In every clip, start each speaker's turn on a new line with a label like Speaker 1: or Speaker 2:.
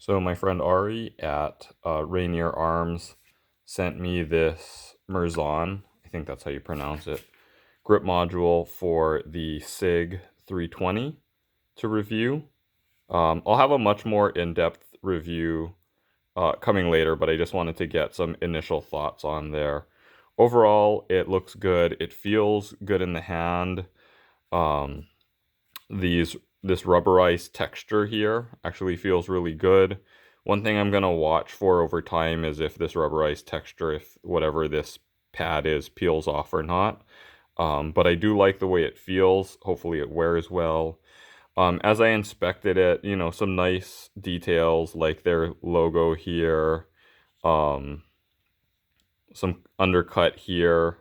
Speaker 1: So my friend Ari at Rainier Arms sent me this Mirzon, I think that's how you pronounce it, grip module for the Sig 320 to review. I'll have a much more in-depth review coming later, but I just wanted to get some initial thoughts on there. Overall, it looks good. It feels good in the hand. Um, this rubberized texture here actually feels really good. One thing I'm gonna watch for over time is if this rubberized texture, if whatever this pad is, peels off or not. But I do like the way it feels. Hopefully it wears well. As I inspected it, you know, some nice details like their logo here, um, some undercut here,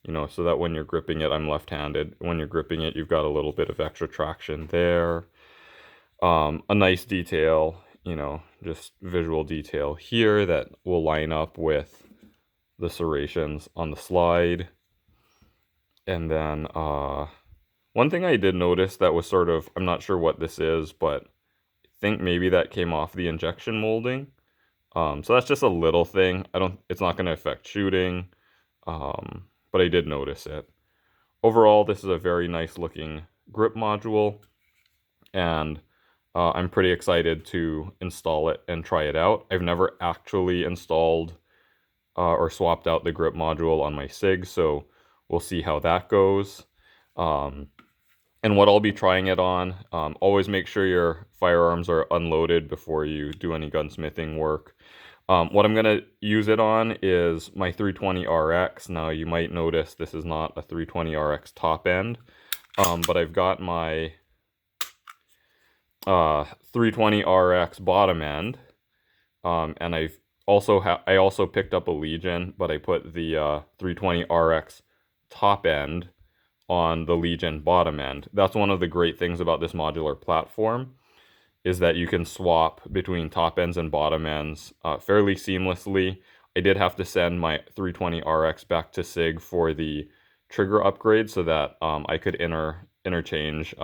Speaker 1: you know, so that when you're gripping it, I'm left-handed. When you're gripping it, you've got a little bit of extra traction there. A nice detail, you know, just visual detail here that will line up with the serrations on the slide. And then one thing I did notice that was sort of, I'm not sure what this is, but I think maybe that came off the injection molding. So that's just a little thing. It's not going to affect shooting, but I did notice it. Overall, this is a very nice looking grip module, and I'm pretty excited to install it and try it out. I've never actually installed or swapped out the grip module on my Sig, so we'll see how that goes. And what I'll be trying it on, always make sure your firearms are unloaded before you do any gunsmithing work. What I'm going to use it on is my 320 RX. Now you might notice this is not a 320 RX top end, but I've got my 320 RX bottom end, and I also picked up a Legion, but I put the 320 RX top end on the Legion bottom end. That's one of the great things about this modular platform, is that you can swap between top ends and bottom ends fairly seamlessly. I did have to send my 320 RX back to Sig for the trigger upgrade so that I could interchange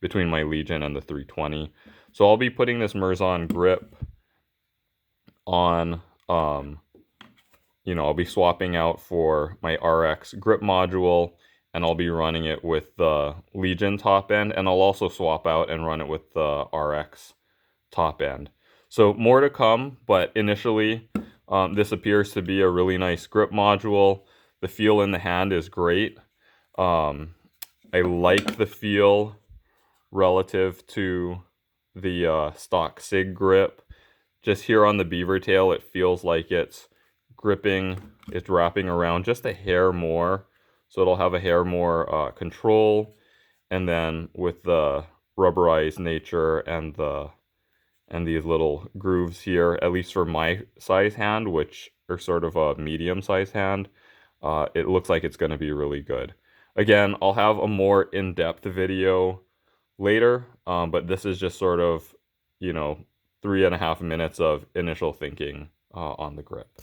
Speaker 1: between my Legion and the 320. So I'll be putting this Mirzon grip on, you know, I'll be swapping out for my RX grip module, and I'll be running it with the Legion top end, and I'll also swap out and run it with the RX top end. So more to come, but initially, this appears to be a really nice grip module. The feel in the hand is great. I like the feel relative to the stock Sig grip. Just here on the beaver tail, it feels like it's wrapping around just a hair more. So it'll have a hair more control, and then with the rubberized nature and these little grooves here, at least for my size hand, which are sort of a medium size hand, it looks like it's going to be really good. Again, I'll have a more in-depth video later, but this is just sort of, you know, 3.5 minutes of initial thinking on the grip.